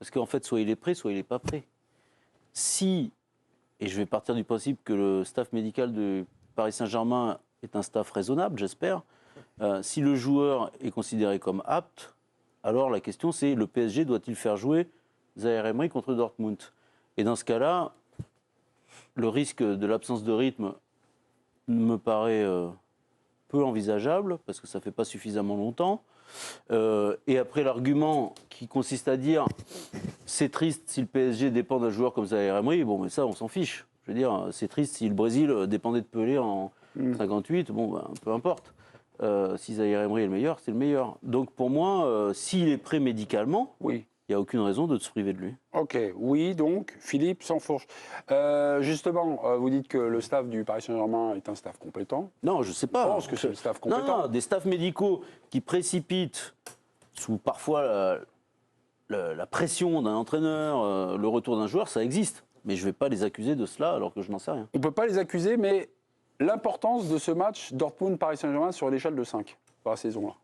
Parce qu'en fait, soit il est prêt, soit il n'est pas prêt. Si, et je vais partir du principe que le staff médical de Paris Saint-Germain est un staff raisonnable, j'espère, si le joueur est considéré comme apte, alors la question c'est, le PSG doit-il faire jouer Zaïre Emery contre Dortmund? Et dans ce cas-là, le risque de l'absence de rythme me paraît peu envisageable, parce que ça ne fait pas suffisamment longtemps. Et après l'argument qui consiste à dire c'est triste si le PSG dépend d'un joueur comme Zaïre Emery, bon mais ça on s'en fiche. Je veux dire, c'est triste si le Brésil dépendait de Pelé en 58, bon ben, peu importe. Si Zaïre Emery est le meilleur, c'est le meilleur. Donc pour moi, s'il est prêt médicalement, Oui. il n'y a aucune raison de se priver de lui. Ok, oui, donc, Philippe sans fourche. Justement, vous dites que le staff du Paris Saint-Germain est un staff compétent. Non, je ne sais pas. Je pense que c'est le staff compétent. Non, des staffs médicaux qui précipitent, sous parfois la pression d'un entraîneur, le retour d'un joueur, ça existe. Mais je ne vais pas les accuser de cela alors que je n'en sais rien. On ne peut pas les accuser, mais l'importance de ce match Dortmund-Paris Saint-Germain sur l'échelle de 5 par la saison-là.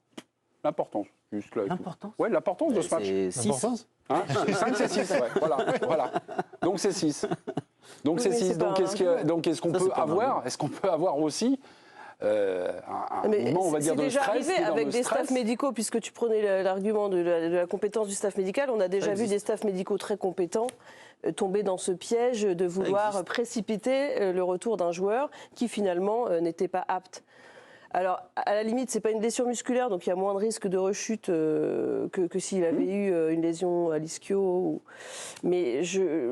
L'importance, juste là. L'importance Oui, l'importance de ce match. C'est 6. Hein 5, c'est 6, ouais. Voilà. Donc c'est 6. Donc c'est 6. Donc est-ce qu'on peut avoir aussi un moment, on va dire, de stress? C'est déjà arrivé avec des staffs médicaux, puisque tu prenais l'argument de la compétence du staff médical. On a déjà vu des staffs médicaux très compétents tomber dans ce piège de vouloir précipiter le retour d'un joueur qui finalement n'était pas apte. Alors, à la limite, c'est pas une blessure musculaire, donc il y a moins de risque de rechute que s'il avait eu une lésion à l'ischio. Mais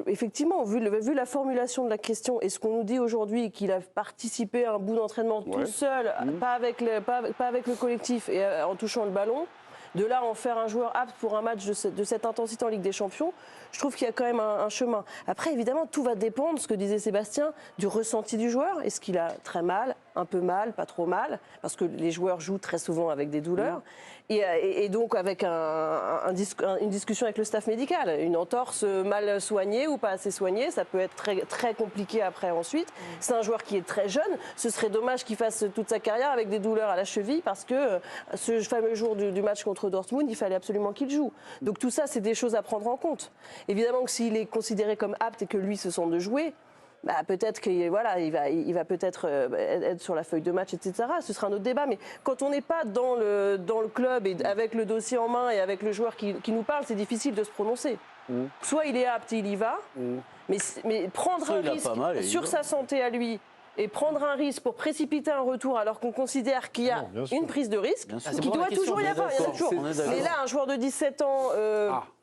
effectivement, vu la formulation de la question et ce qu'on nous dit aujourd'hui, qu'il a participé à un bout d'entraînement tout seul, pas avec le collectif et en touchant le ballon, de là en faire un joueur apte pour un match de cette intensité en Ligue des Champions, je trouve qu'il y a quand même un chemin. Après, évidemment, tout va dépendre, ce que disait Sébastien, du ressenti du joueur. Est-ce qu'il a très mal, un peu mal, pas trop mal? Parce que les joueurs jouent très souvent avec des douleurs. Et donc avec une discussion avec le staff médical. Une entorse mal soignée ou pas assez soignée, ça peut être très, très compliqué après ensuite. C'est un joueur qui est très jeune. Ce serait dommage qu'il fasse toute sa carrière avec des douleurs à la cheville parce que ce fameux jour du match contre Dortmund, il fallait absolument qu'il joue. Donc tout ça, c'est des choses à prendre en compte. Évidemment que s'il est considéré comme apte et que lui se sent de jouer, bah peut-être qu'il va peut-être être sur la feuille de match, etc. Ce sera un autre débat. Mais quand on n'est pas dans le club et avec le dossier en main et avec le joueur qui nous parle, c'est difficile de se prononcer. Soit il est apte et il y va, mais prendre un risque sur sa santé à lui et prendre un risque pour précipiter un retour alors qu'on considère qu'il y a une prise de risque, qui doit toujours y avoir. Mais là, un joueur de 17 ans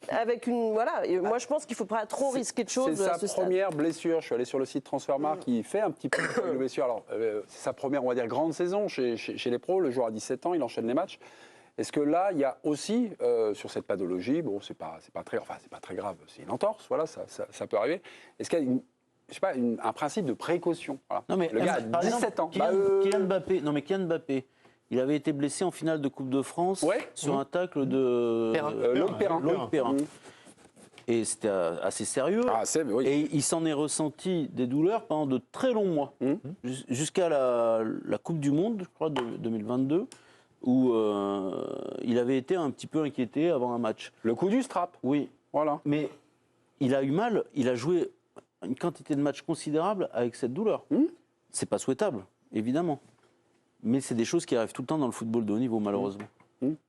avec une... Voilà, et moi je pense qu'il ne faut pas trop risquer de choses. C'est sa première blessure. Je suis allé sur le site Transfermarkt qui fait un petit peu de blessure. Alors, c'est sa première, on va dire, grande saison chez les pros. Le joueur a 17 ans, il enchaîne les matchs. Est-ce que là, il y a aussi, sur cette pathologie, bon, c'est pas très grave, c'est une entorse, voilà, ça peut arriver. Est-ce qu'il y a un principe de précaution? Voilà. Non, mais le gars a 17 ans. Kylian Mbappé, il avait été blessé en finale de Coupe de France sur un tacle de Loïc Perrin. Et c'était assez sérieux. Et il s'en est ressenti des douleurs pendant de très longs mois. Jusqu'à la Coupe du Monde, je crois, de 2022, où il avait été un petit peu inquiété avant un match. Le coup du strap. Oui. Voilà. Mais il a eu mal, il a joué une quantité de matchs considérable avec cette douleur. C'est pas souhaitable, évidemment. Mais c'est des choses qui arrivent tout le temps dans le football de haut niveau, malheureusement.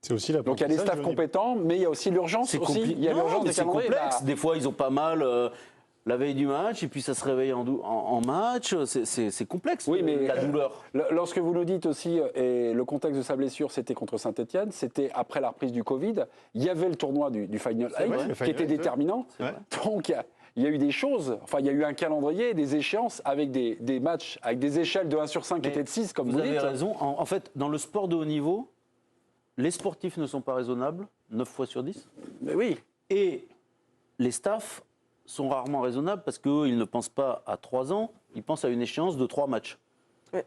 C'est aussi donc il y a des staffs compétents, mais il y a aussi l'urgence. Il y a l'urgence des calendriers. C'est complexe. Des fois, ils ont pas mal la veille du match, et puis ça se réveille en match. C'est complexe, la douleur. Lorsque vous nous dites aussi, et le contexte de sa blessure, c'était contre Saint-Etienne, c'était après la reprise du Covid, il y avait le tournoi du Final 8 qui était déterminant. Donc, il y a eu des choses, enfin il y a eu un calendrier, des échéances avec des matchs, avec des échelles de 1 sur 5 qui étaient de 6, comme vous dites. Vous avez raison. En fait, dans le sport de haut niveau, les sportifs ne sont pas raisonnables, 9 fois sur 10. Mais oui. Et les staffs sont rarement raisonnables parce qu'ils ne pensent pas à 3 ans, ils pensent à une échéance de 3 matchs.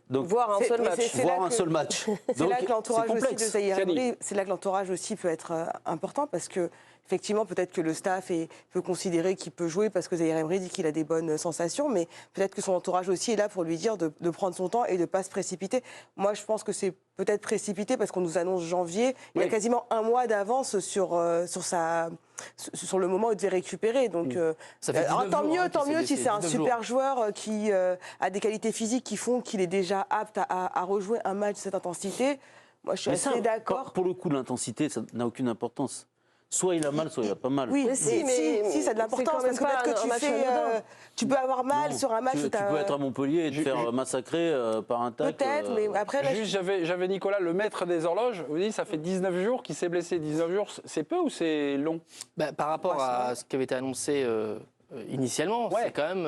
Donc, voir un seul match. C'est là que l'entourage aussi de Zaïre Emery, c'est là que l'entourage aussi peut être important parce que effectivement, peut-être que le staff peut considérer qu'il peut jouer parce que Zaïre Emery dit qu'il a des bonnes sensations, mais peut-être que son entourage aussi est là pour lui dire de prendre son temps et de ne pas se précipiter. Moi, je pense que c'est peut-être précipité parce qu'on nous annonce janvier. Il y a quasiment un mois d'avance sur le moment où il devait récupérer. Donc, tant mieux si c'est un super joueur qui a des qualités physiques qui font qu'il est déjà apte à rejouer un match de cette intensité. Moi, je suis assez d'accord. Pour le coup, l'intensité, ça n'a aucune importance. Soit il a mal, soit il a pas mal. Oui, si, ça a de l'importance parce que peut-être que tu peux avoir mal sur un match. Tu peux être à Montpellier et te faire massacrer par un tac. Peut-être, mais après... Là, juste, j'avais Nicolas, le maître des horloges, vous dites, ça fait 19 jours qu'il s'est blessé. 19 jours, c'est peu ou c'est long? Par rapport à ce qui avait été annoncé initialement, c'est quand même,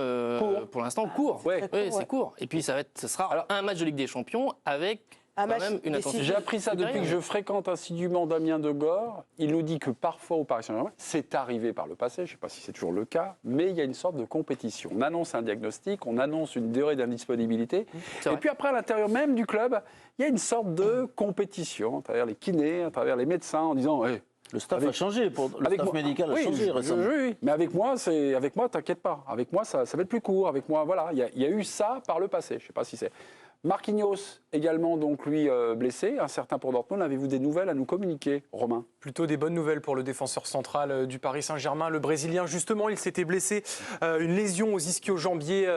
pour l'instant, court. Oui, c'est court. Et puis, ce sera un match de Ligue des Champions avec... Même une intensité. J'ai appris ça depuis que je fréquente assidûment Damien Degore. Il nous dit que parfois au Paris Saint-Germain, c'est arrivé par le passé, je ne sais pas si c'est toujours le cas, mais il y a une sorte de compétition. On annonce un diagnostic, on annonce une durée d'indisponibilité, et puis après à l'intérieur même du club, il y a une sorte de compétition à travers les kinés, à travers les médecins, en disant le staff a changé, le staff médical a changé récemment. Oui, mais avec moi, t'inquiète pas. Avec moi, ça va être plus court. Avec moi, voilà, il y a eu ça par le passé. Je ne sais pas si c'est... Marquinhos également, donc lui blessé, incertain pour Dortmund. Avez-vous des nouvelles à nous communiquer, Romain? Plutôt des bonnes nouvelles pour le défenseur central du Paris Saint-Germain, le Brésilien. Justement, il s'était blessé une lésion aux ischio-jambiers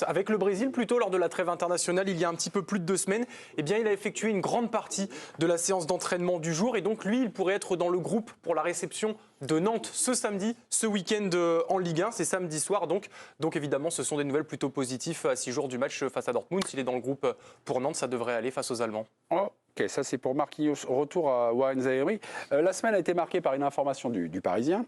avec le Brésil, plutôt lors de la trêve internationale, il y a un petit peu plus de 2 semaines. Eh bien, il a effectué une grande partie de la séance d'entraînement du jour et donc lui, il pourrait être dans le groupe pour la réception de Nantes ce samedi, ce week-end en Ligue 1, c'est samedi soir donc évidemment ce sont des nouvelles plutôt positives à 6 jours du match face à Dortmund. S'il est dans le groupe pour Nantes, ça devrait aller face aux Allemands. Ok, ça c'est pour Marquinhos. Retour à Warren Zaïre. La semaine a été marquée par une information du Parisien.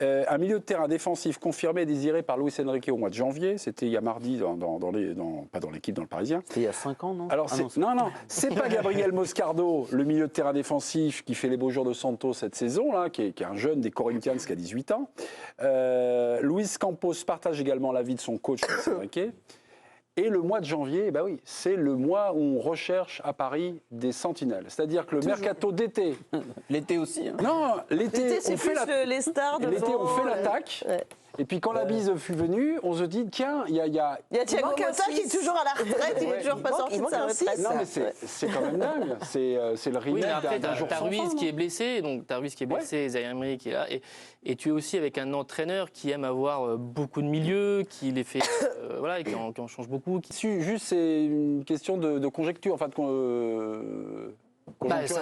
Un milieu de terrain défensif confirmé et désiré par Luis Enrique au mois de janvier. C'était il y a mardi, pas dans l'équipe, dans le Parisien. C'était il y a 5 ans, non? Alors, non, c'est pas Gabriel Moscardo, le milieu de terrain défensif qui fait les beaux jours de Santos cette saison, là, qui est un jeune des Corinthians qui a 18 ans. Luis Campos partage également l'avis de son coach, Luis Enrique. Et le mois de janvier, c'est le mois où on recherche à Paris des sentinelles. C'est-à-dire que le mercato d'été... L'été aussi. Hein. Non, l'été, on fait les stars devant... L'été, on fait l'attaque. Ouais. Et puis quand la bise fut venue, on se dit, tiens, il y a Thiago Motta qui est toujours à la retraite, il n'est toujours pas sorti de sa retraite. Non, mais c'est quand même dingue. C'est le remake d'un jour sans fin. T'as Ruiz qui est blessé, donc t'as Ruiz qui est blessé, Zaïre Emery qui est là. Et tu es aussi avec un entraîneur qui aime avoir beaucoup de milieux, qui les fait, et qui en change beaucoup. Juste, c'est une question de conjecture, enfin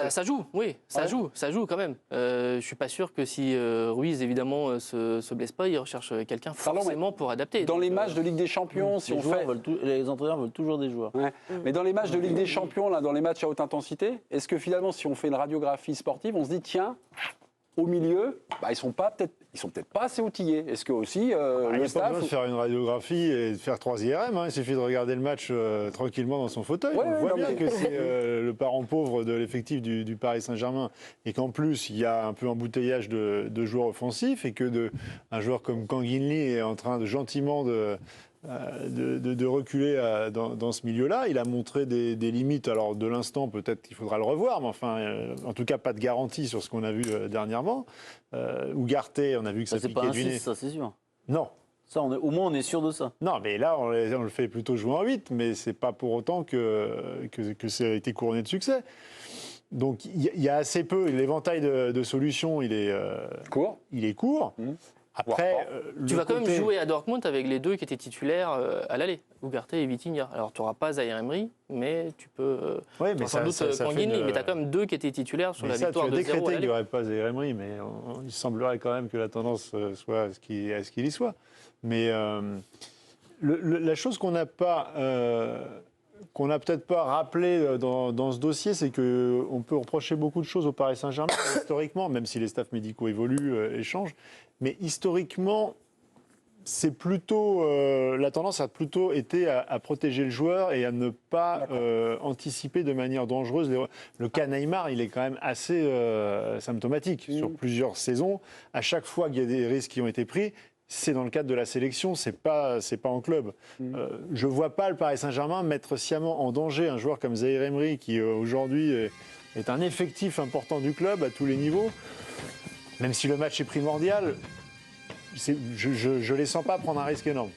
ça joue, oui, ça joue quand même. Je suis pas sûr que si Ruiz évidemment se blesse pas, il recherche quelqu'un forcément pour adapter. Dans les matchs de Ligue des Champions, si on fait, les entraîneurs veulent toujours des joueurs. Ouais. Mais dans les matchs de Ligue des Champions, là, dans les matchs à haute intensité, est-ce que finalement, si on fait une radiographie sportive, on se dit tiens, au milieu, ils sont peut-être pas assez outillés. Est-ce que aussi le staff... pas besoin de faire une radiographie et de faire 3 IRM. Il suffit de regarder le match tranquillement dans son fauteuil. On voit bien que c'est le parent pauvre de l'effectif du Paris Saint-Germain et qu'en plus il y a un peu embouteillage de joueurs offensifs et que un joueur comme Kanginli est en train de gentiment de reculer dans ce milieu-là. Il a montré des limites. Alors, de l'instant, peut-être qu'il faudra le revoir, mais en tout cas, pas de garantie sur ce qu'on a vu dernièrement. Ugarte, on a vu que ça piquait du nez. Ça, c'est sûr. Non. Ça, au moins, on est sûr de ça. Non, mais là, on le fait plutôt jouer en 8, mais c'est pas pour autant que ça a été couronné de succès. Donc, il y a assez peu. L'éventail de solutions, il est court. Après, tu vas quand même jouer à Dortmund avec les 2 qui étaient titulaires à l'aller, Ugarte et Vitinha. Alors tu n'auras pas Zaïre Emery, mais tu peux sans doute Kanginli, mais tu as quand même 2 qui étaient titulaires sur la victoire de 0 à l'aller. Tu as décrété qu'il n'y aurait pas Zaïre Emery, mais il semblerait quand même que la tendance soit à ce qu'il y soit. Mais la chose qu'on n'a peut-être pas rappelé dans ce dossier, c'est qu'on peut reprocher beaucoup de choses au Paris Saint-Germain, historiquement, même si les staffs médicaux évoluent et changent. Mais historiquement, c'est plutôt la tendance a plutôt été à protéger le joueur et à ne pas anticiper de manière dangereuse. Le cas Neymar, il est quand même assez symptomatique sur plusieurs saisons. À chaque fois qu'il y a des risques qui ont été pris, c'est dans le cadre de la sélection, c'est pas en club. Je vois pas le Paris Saint-Germain mettre sciemment en danger un joueur comme Zaïre Emery qui aujourd'hui est un effectif important du club à tous les niveaux. même si le match est primordial, je ne les sens pas prendre un risque énorme.